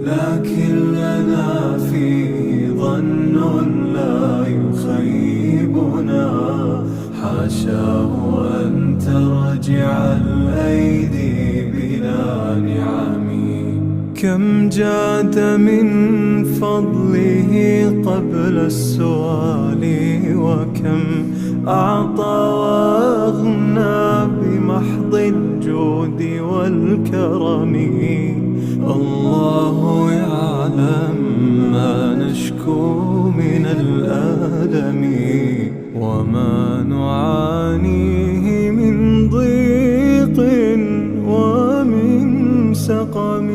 لكن لنا فيه ظن لا يخيبنا، حاشاه أن ترجع الأيدي بلا نعم. كم جاد من فضله قبل السؤال، وكم أعطى وأغنى بمحض الجود والكرم. الله يعلم ما نشكو من الألم، وما نعانيه من ضيق ومن سقم.